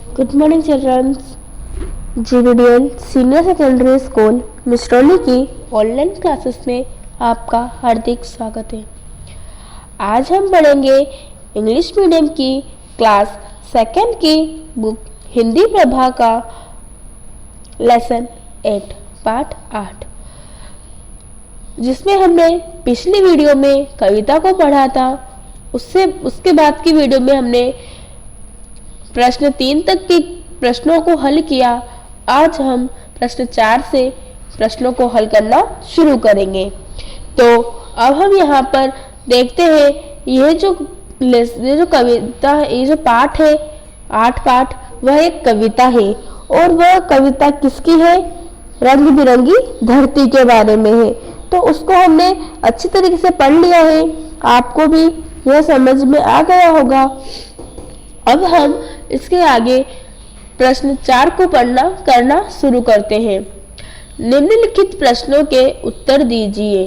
Good morning childrens. GVDL senior secondary school Misrauli की online classes में आपका हार्दिक स्वागत है। आज हम पढ़ेंगे इंग्लिश मीडियम की क्लास सेकेंड की बुक हिंदी प्रभा का लेसन 8 पार्ट 8, जिसमें हमने पिछली वीडियो में कविता को पढ़ा था। उसके बाद की वीडियो में हमने प्रश्न 3 तक के प्रश्नों को हल किया। आज हम प्रश्न 4 से प्रश्नों को हल करना शुरू करेंगे। तो अब हम यहाँ पर देखते हैं ये जो कविता है, ये जो पाठ है 8 पाठ, वह एक कविता है और वह कविता किसकी है? रंग बिरंगी धरती के बारे में है। तो उसको हमने अच्छी तरीके से पढ़ लिया है, आपको भी यह समझ में आ गया होगा। अब हम इसके आगे प्रश्न 4 को करना शुरू करते हैं। निम्नलिखित प्रश्नों के उत्तर दीजिए।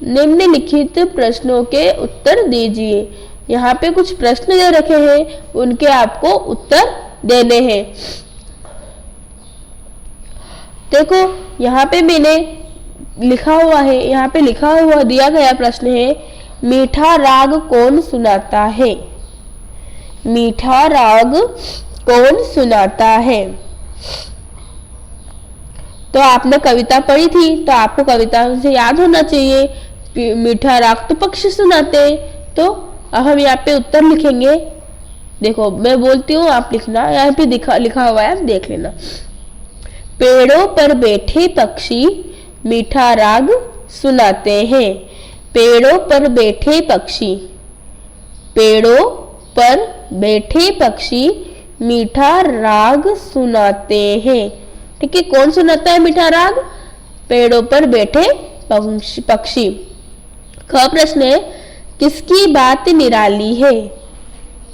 निम्नलिखित प्रश्नों के उत्तर दीजिए। यहाँ पे कुछ प्रश्न जो रखे हैं उनके आपको उत्तर देने हैं। देखो यहाँ पे मैंने लिखा हुआ है, यहाँ पे लिखा हुआ दिया गया प्रश्न है, मीठा राग कौन सुनाता है? मीठा राग कौन सुनाता है? तो आपने कविता पढ़ी थी तो आपको कविता से याद होना चाहिए, मीठा राग तो पक्षी सुनाते हैं। तो अब हम यहाँ पे उत्तर लिखेंगे। देखो मैं बोलती हूँ, आप लिखना, यहाँ पे लिखा हुआ है, आप देख लेना। पेड़ों पर बैठे पक्षी मीठा राग सुनाते हैं। पेड़ों पर बैठे पक्षी, पेड़ों पर बैठे पक्षी मीठा राग सुनाते हैं। ठीक है, कौन सुनाता है मीठा राग? पेड़ों पर बैठे पक्षी। ख प्रश्न है, किसकी बात निराली है?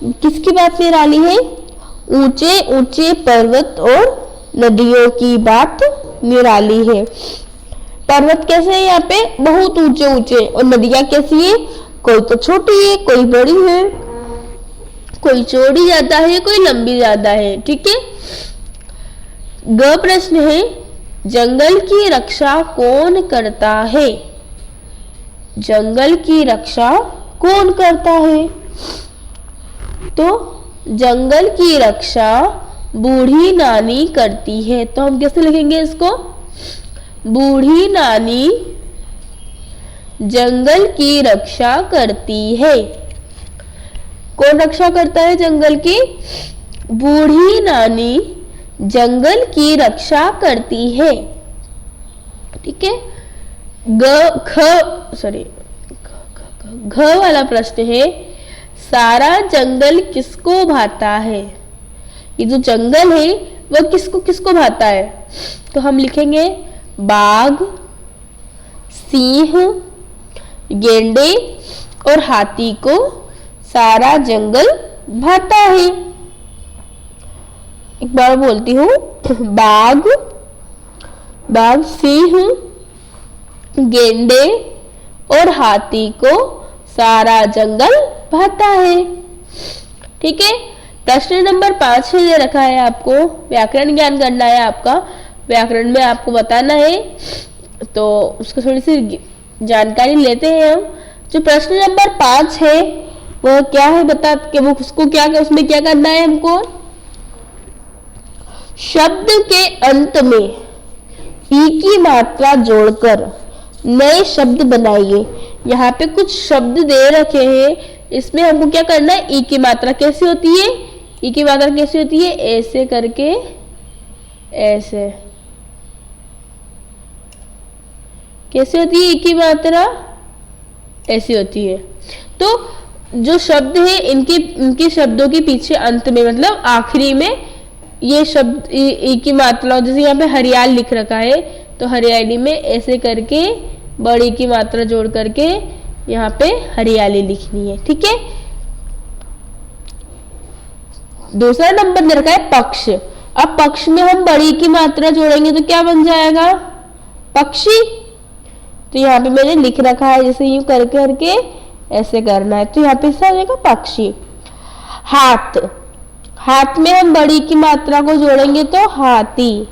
किसकी बात निराली है? ऊंचे ऊंचे पर्वत और नदियों की बात निराली है। पर्वत कैसे है? यहाँ पे बहुत ऊंचे ऊंचे, और नदियां कैसी है? कोई तो छोटी है, कोई बड़ी है, कोई चौड़ी ज्यादा है, कोई लंबी ज्यादा है। ठीक है। ग प्रश्न है, जंगल की रक्षा कौन करता है? जंगल की रक्षा कौन करता है? तो जंगल की रक्षा बूढ़ी नानी करती है। तो हम कैसे लिखेंगे इसको? बूढ़ी नानी जंगल की रक्षा करती है। कौन रक्षा करता है जंगल की? बूढ़ी नानी जंगल की रक्षा करती है। ठीक है। घ वाला प्रश्न है, सारा जंगल किसको भाता है? ये जो जंगल है वह किसको किसको भाता है? तो हम लिखेंगे बाघ, सिंह, गेंडे और हाथी को सारा जंगल भाता है। एक बार बोलती हूँ, बाघ, सिंह, गेंडे और हाथी को सारा जंगल भाता है। ठीक है। प्रश्न नंबर 5 दे रखा है आपको, व्याकरण ज्ञान करना है आपका। व्याकरण में आपको बताना है, तो उसको थोड़ी सी जानकारी लेते हैं हम। जो प्रश्न नंबर 5 है वह क्या है बता के, वो उसको क्या, उसमें क्या करना है हमको? शब्द के अंत में ई की मात्रा जोड़कर नए शब्द बनाइए। यहाँ पे कुछ शब्द दे रखे हैं, इसमें हमको क्या करना है? ई की मात्रा कैसी होती है? ई की मात्रा कैसी होती है? ऐसे करके, ऐसे कैसे होती है? ई की मात्रा ऐसी होती है। तो जो शब्द है इनके शब्दों के पीछे अंत में, मतलब आखिरी में ये शब्द ई की मात्रा, जैसे यहाँ पे हरियाल लिख रखा है तो हरियाली में ऐसे करके बड़ी की मात्रा जोड़ करके यहाँ पे हरियाली लिखनी है। ठीक है। दूसरा नंबर दे रखा है पक्ष। अब पक्ष में हम बड़ी की मात्रा जोड़ेंगे तो क्या बन जाएगा? पक्षी। तो यहाँ पे मैंने लिख रखा है, जैसे यूं करके ऐसे करना है, तो यहाँ पे इससे आ जाएगा पक्षी। हाथ, हाथ में हम बड़ी की मात्रा को जोड़ेंगे तो हाथी,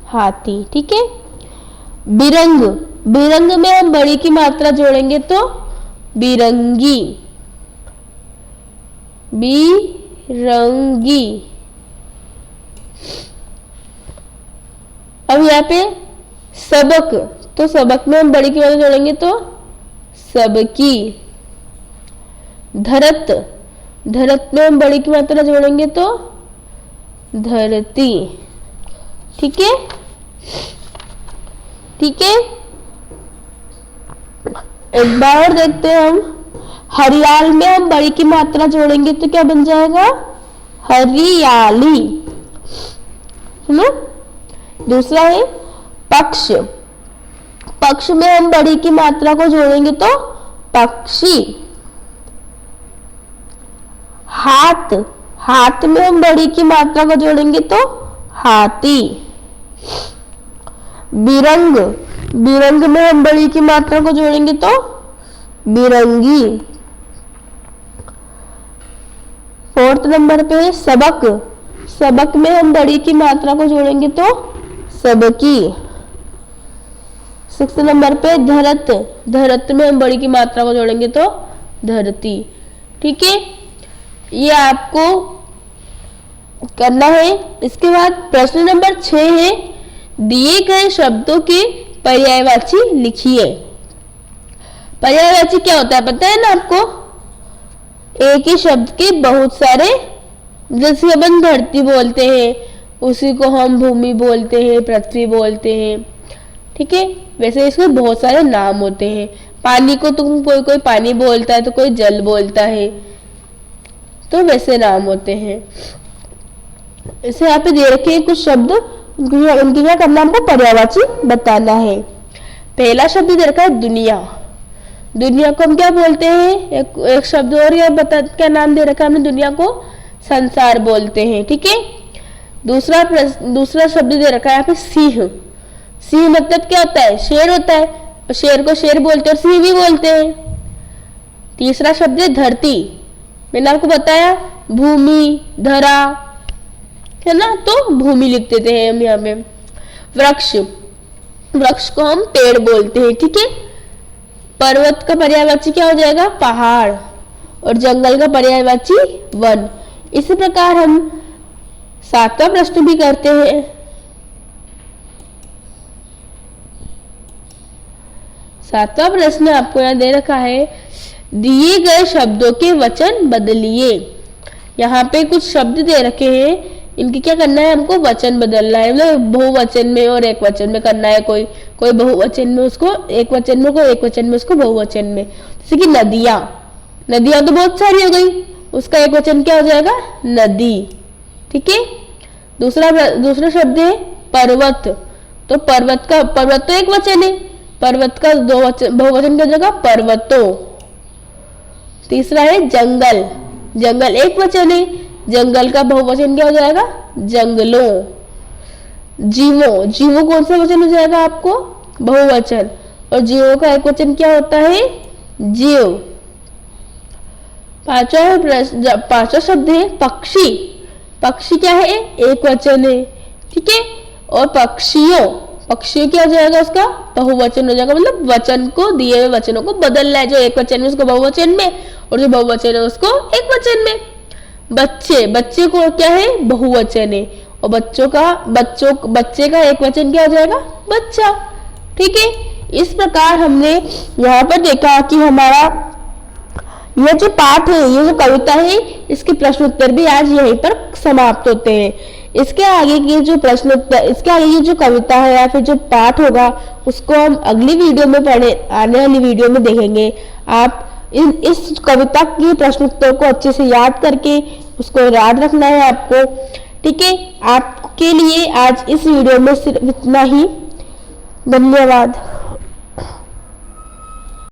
हाथी। ठीक है। बिरंग, बिरंग में हम बड़ी की मात्रा जोड़ेंगे तो बिरंगी, बिरंगी। अब यहाँ पे सबक, तो सबक में हम बड़ी की मात्रा जोड़ेंगे तो सबकी। धरत, धरत में हम बड़ी की मात्रा जोड़ेंगे तो धरती। ठीक है, ठीक है। एक बार और देखते हैं हम। हरियाल में हम बड़ी की मात्रा जोड़ेंगे तो क्या बन जाएगा? हरियाली। सुनो, दूसरा है पक्ष। पक्ष में हम बड़ी की मात्रा को जोड़ेंगे तो पक्षी। हाथ, हाथ में हम बड़ी की मात्रा को जोड़ेंगे तो हाथी। बिरंग, बिरंग में हम बड़ी की मात्रा को जोड़ेंगे तो बिरंगी। फोर्थ नंबर पे है सबक। सबक में हम बड़ी की मात्रा को जोड़ेंगे तो सबकी। सिक्स्थ नंबर पे धरत। धरत में हम बड़ी की मात्रा को जोड़ेंगे तो धरती। ठीक है, ये आपको करना है। इसके बाद प्रश्न नंबर 6 है, दिए गए शब्दों के पर्यायवाची लिखिए। पर्यायवाची क्या होता है पता है ना आपको? एक ही शब्द के बहुत सारे, जैसे अपन धरती बोलते हैं उसी को हम भूमि बोलते हैं, पृथ्वी बोलते हैं। ठीक है, वैसे इसके बहुत सारे नाम होते हैं। पानी को तुम कोई कोई पानी बोलता है तो कोई जल बोलता है, तो वैसे नाम होते हैं। इसे यहाँ पे दे रखे हैं कुछ शब्द, उनकी क्या करना हमको पर्यायवाची बताना है। पहला शब्द दे रखा है दुनिया। दुनिया को हम क्या बोलते हैं? एक शब्द और यह बता, क्या नाम दे रखा है हमने दुनिया को? संसार बोलते हैं। ठीक है। दूसरा शब्द दे रखा है यहाँ पे सिंह। सिंह मतलब क्या होता है? शेर होता है, और शेर को शेर बोलते हैं और सिंह भी बोलते हैं। तीसरा शब्द है धरती। मैंने आपको बताया भूमि, धरा, है ना, तो भूमि लिख देते हैं हम यहाँ पे। वृक्ष, वृक्ष को हम पेड़ बोलते हैं। ठीक है। पर्वत का पर्यायवाची क्या हो जाएगा? पहाड़। और जंगल का पर्यायवाची वन। इसी प्रकार हम 7वां प्रश्न भी करते हैं। 7वां प्रश्न आपको यहाँ दे रखा है, दिए गए शब्दों के वचन बदलिए। यहाँ पे कुछ शब्द दे रखे हैं, इनकी क्या करना है? हमको वचन बदलना है। मतलब बहुवचन में और एक वचन में करना है। कोई बहुवचन में उसको एक वचन में, कोई एक वचन में उसको बहुवचन में। जैसे कि नदियां, नदियां तो बहुत सारी हो गई, उसका एक वचन क्या हो जाएगा? नदी। ठीक है। दूसरा शब्द है पर्वत। तो पर्वत तो एक वचन है, पर्वत का बहुवचन क्या हो जाएगा? पर्वतों। तीसरा है जंगल। जंगल एक वचन है, जंगल का बहुवचन क्या हो जाएगा? जंगलों। जीवों, जीवों कौन सा वचन हो जाएगा आपको? बहुवचन। और जीवों का एक वचन क्या होता है? जीव। पांचवा शब्द है पक्षी। पक्षी क्या है? एक वचन है। ठीक है। और पक्षियों, पक्षियों क्या हो जाएगा? उसका बहुवचन हो जाएगा। मतलब वचन को, दिए हुए वचनों को बदलना है। जो एक वचन में उसको बहुवचन में, और जो बहुवचन है उसको एक वचन में। बच्चे, बच्चे को क्या है? बहुवचन है। और बच्चे का एक वचन क्या हो जाएगा? बच्चा। ठीक है। इस प्रकार हमने यहाँ पर देखा कि हमारा यह जो पाठ है, ये जो कविता है, इसके प्रश्न उत्तर भी आज यहीं पर समाप्त होते हैं। इसके आगे की जो प्रश्न उत्तर, इसके आगे की जो कविता है या फिर जो पाठ होगा, उसको हम अगली वीडियो में आने वाली वीडियो में देखेंगे। आप इस कविता की प्रश्न उत्तर को अच्छे से याद करके उसको याद रखना है आपको। ठीक है। आपके लिए आज इस वीडियो में सिर्फ इतना ही। धन्यवाद।